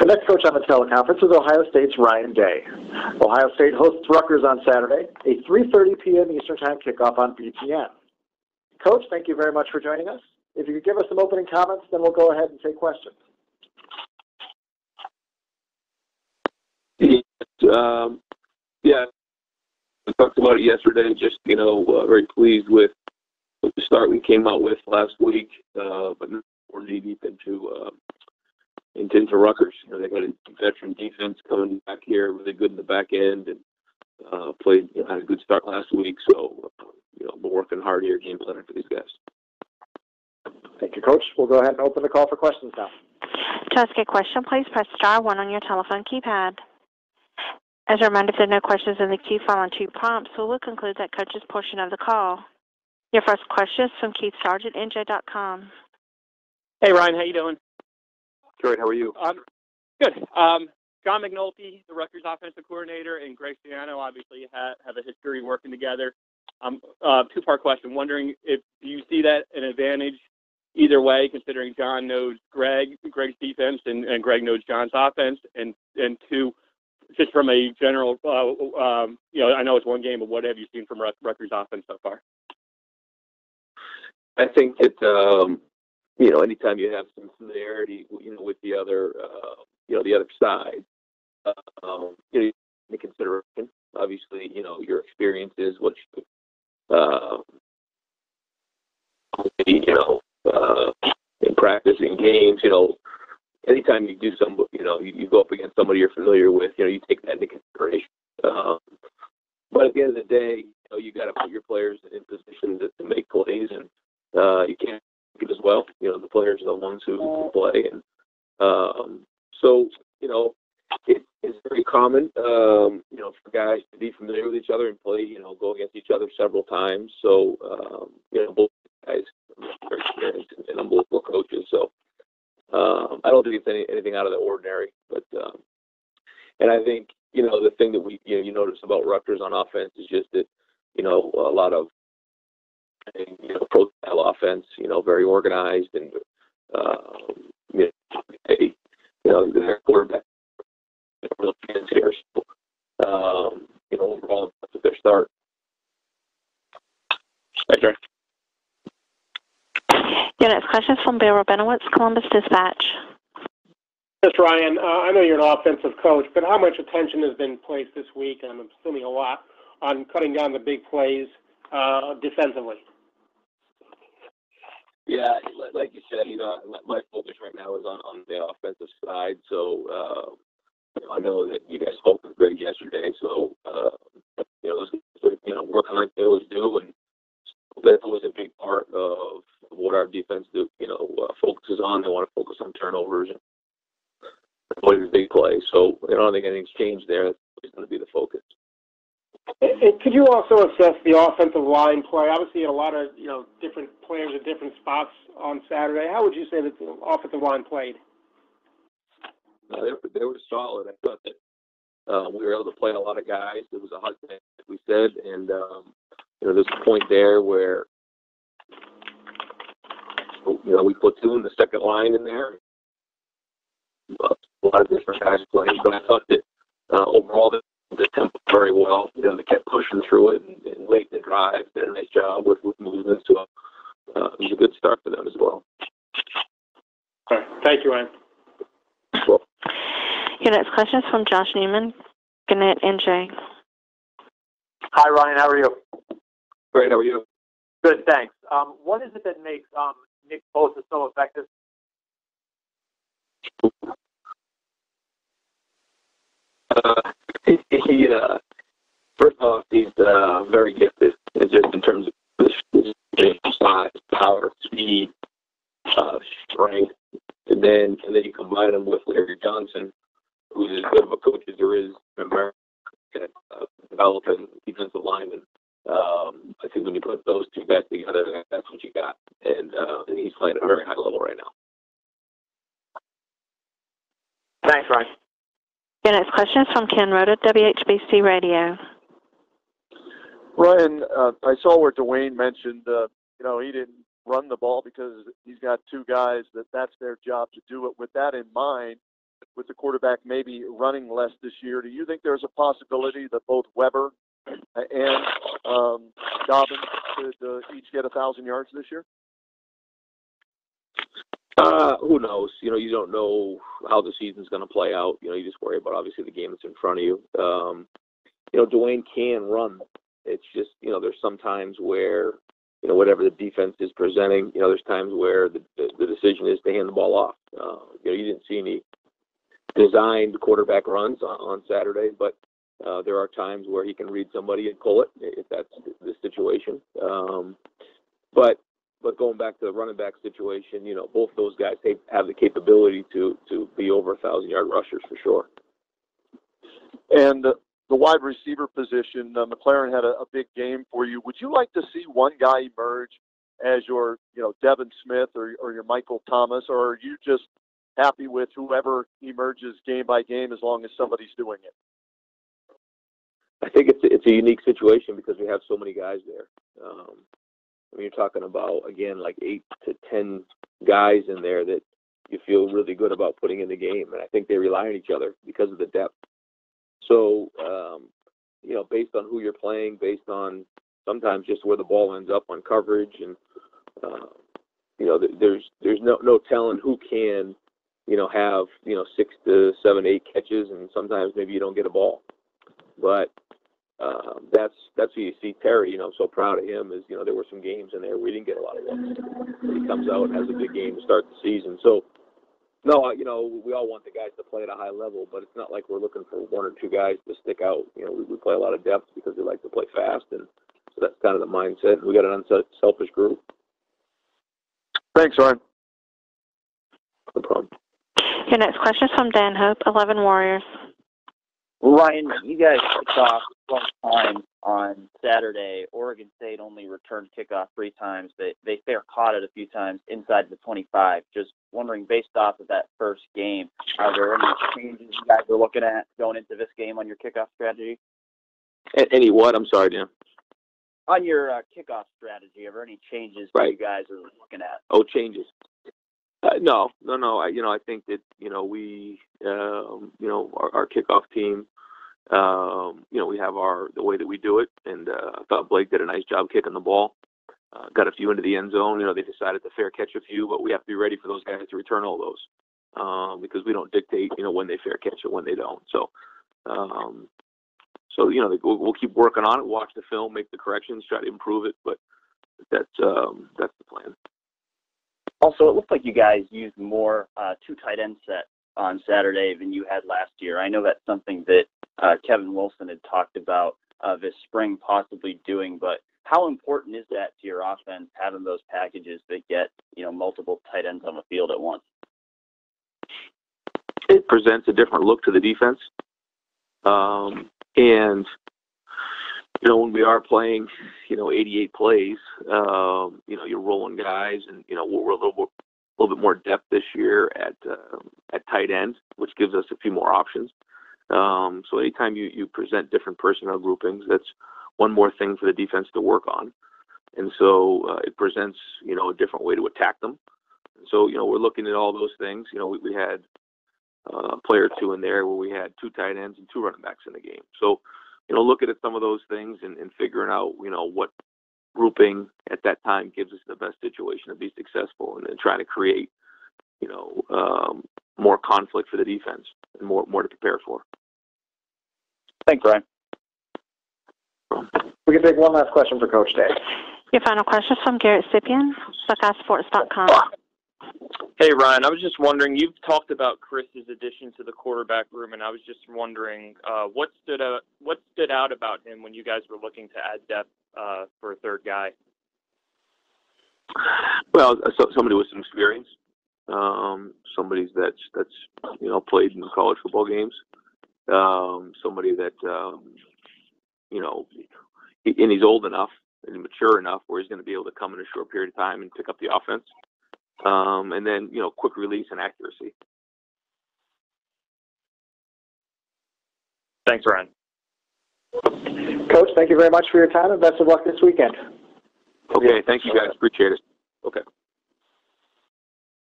next coach on the teleconference is Ohio State's Ryan Day. Ohio State hosts Rutgers on Saturday, a 3:30 p.m. Eastern Time kickoff on BTN. Coach, thank you very much for joining us. If you could give us some opening comments, then we'll go ahead and take questions. Yeah, we talked about it yesterday. Just very pleased with the start we came out with last week, but more knee deep into Rutgers. They got a veteran defense coming back here, really good in the back end, and played had a good start last week. So we're working hard here, game planning for these guys. Thank you, Coach. We'll go ahead and open the call for questions now. To ask a question, please press star 1 on your telephone keypad. As a reminder, if there are no questions in the queue following 2 prompts, we will conclude that coach's portion of the call. Your first question is from Keith Sargent, NJ.com. Hey, Ryan. How you doing? Good. How are you? Good. John McNulty, the Rutgers offensive coordinator, and Greg Schiano obviously have a history working together. Two-part question. Wondering if do you see that an advantage either way, considering John knows Greg's defense and Greg knows John's offense, and two, just from a general, I know it's one game, but what have you seen from Rutgers offense so far? I think that anytime you have some familiarity, with the other, the other side, in consideration. Obviously, your experience is what you, in practice, in games, anytime you do some, you go up against somebody you're familiar with, you take that into consideration. But at the end of the day, you got to put your players in position to make plays, and you can't get as well. The players are the ones who play, and so it's very common, for guys to be familiar with each other and play, go against each other several times. So, both guys are experienced and unbelievable coaches. So, I don't think it's anything out of the ordinary. But, and I think, the thing that you notice about Rutgers on offense is just that, a lot of, pro-style offense, very organized, and, their quarterback real chance here. So, overall, that's their start. Thanks, Ray. Your next question is from Bill Rabinowitz, Columbus Dispatch. Yes, Ryan, I know you're an offensive coach, but how much attention has been placed this week, and I'm assuming a lot, on cutting down the big plays defensively? Yeah, like you said, my focus right now is on the offensive side. So, I know that you guys spoke with Greg yesterday. So, working like they always do, and that's always a big part of what our defense focuses on. They want to focus on turnovers and avoid big plays. So, I don't think anything's changed there. That's always going to be the focus. And could you also assess the offensive line play? Obviously, a lot of different players at different spots on Saturday. How would you say that the offensive line played? They were solid. I thought that we were able to play a lot of guys. It was a hard thing, like we said, and there's a point there where we platooned the second line in there. A lot of different guys playing, but I thought that overall the tempo very well. They kept pushing through it, and late in the drive, did a nice job with movement. So it was a good start for them as well. All right. Thank you, Ryan. Well, Your next question is from Josh Neiman, Gannett, NJ. Hi, Ryan. How are you? great. How are you? Good, thanks. What is it that makes Nick Bosa so effective? He first off, he's very gifted. It's just in terms of his size, power, speed, strength, and then you combine him with Larry Johnson, who's as good of a coach as there is in America at developing defensive linemen. I think when you put those two guys together, that's what you got, and he's playing at a very high level right now. Thanks, Ryan. Your next question is from Ken Rhoda, WHBC Radio. Ryan, I saw where Dwayne mentioned, he didn't run the ball because he's got two guys that's their job to do it. With that in mind, with the quarterback maybe running less this year, do you think there's a possibility that both Weber and Dobbins could each get 1,000 yards this year? Who knows? You don't know how the season's going to play out. You just worry about, obviously, the game that's in front of you. Dwayne can run. It's just, there's some times where, whatever the defense is presenting, there's times where the decision is to hand the ball off. You didn't see any designed quarterback runs on Saturday, but there are times where he can read somebody and pull it if that's the situation. But going back to the running back situation, both those guys have the capability to be over 1,000-yard rushers for sure. And the wide receiver position, McLaren had a big game for you. Would you like to see one guy emerge as your, Devin Smith or your Michael Thomas, or are you just happy with whoever emerges game by game as long as somebody's doing it? I think it's a unique situation because we have so many guys there. You're talking about, again, like 8 to 10 guys in there that you feel really good about putting in the game, and I think they rely on each other because of the depth. So, based on who you're playing, based on sometimes just where the ball ends up on coverage, and there's no telling who can, have 6 to 7, 8 catches, and sometimes maybe you don't get a ball. But that's who you see Terry. I'm so proud of him. Is there were some games in there where we didn't get a lot of looks. He comes out and has a big game to start the season. So. No, we all want the guys to play at a high level, but it's not like we're looking for 1 or 2 guys to stick out. We play a lot of depth because we like to play fast, and so that's kind of the mindset. We got an unselfish group. Thanks, Ryan. No problem. Your next question is from Dan Hope, 11 Warriors. Ryan, you guys kicked off 12 times on Saturday. Oregon State only returned kickoff 3 times. They fair caught it a few times inside the 25. Just wondering, based off of that first game, are there any changes you guys are looking at going into this game on your kickoff strategy? Any what? I'm sorry, Dan. On your kickoff strategy, are there any changes that you guys are looking at? Oh, changes. No. I think that we our kickoff team. We have the way that we do it, and I thought Blake did a nice job kicking the ball. Got a few into the end zone. They decided to fair catch a few, but we have to be ready for those guys to return all those because we don't dictate when they fair catch it, when they don't. So we'll keep working on it. Watch the film, make the corrections, try to improve it, but that's the plan. Also, it looked like you guys used more 2 tight end set on Saturday than you had last year. I know that's something that Kevin Wilson had talked about this spring possibly doing, but how important is that to your offense, having those packages that get, multiple tight ends on the field at once? It presents a different look to the defense. And when we are playing, 88 plays, you're rolling guys, and we're a little bit more depth this year at tight end, which gives us a few more options. So anytime you present different personnel groupings, that's one more thing for the defense to work on. And so it presents, a different way to attack them. And so, we're looking at all those things. We had a player or 2 in there where we had 2 tight ends and 2 running backs in the game. So, looking at some of those things and figuring out, what grouping at that time gives us the best situation to be successful, and then trying to create, more conflict for the defense and more to prepare for. Thanks, Ryan. We can take one last question for Coach Day. Your final question is from Garrett Sipian, BuckeyeSports.com. Hey, Ryan, I was just wondering, you've talked about Chris's addition to the quarterback room, and I was just wondering what stood out about him when you guys were looking to add depth for a third guy? Well, somebody with some experience, somebody that's played in college football games, somebody that and he's old enough and mature enough where he's going to be able to come in a short period of time and pick up the offense, and then quick release and accuracy. Thanks, Ryan. Coach, thank you very much for your time, and best of luck this weekend. Okay, thank you guys. Appreciate it. Okay.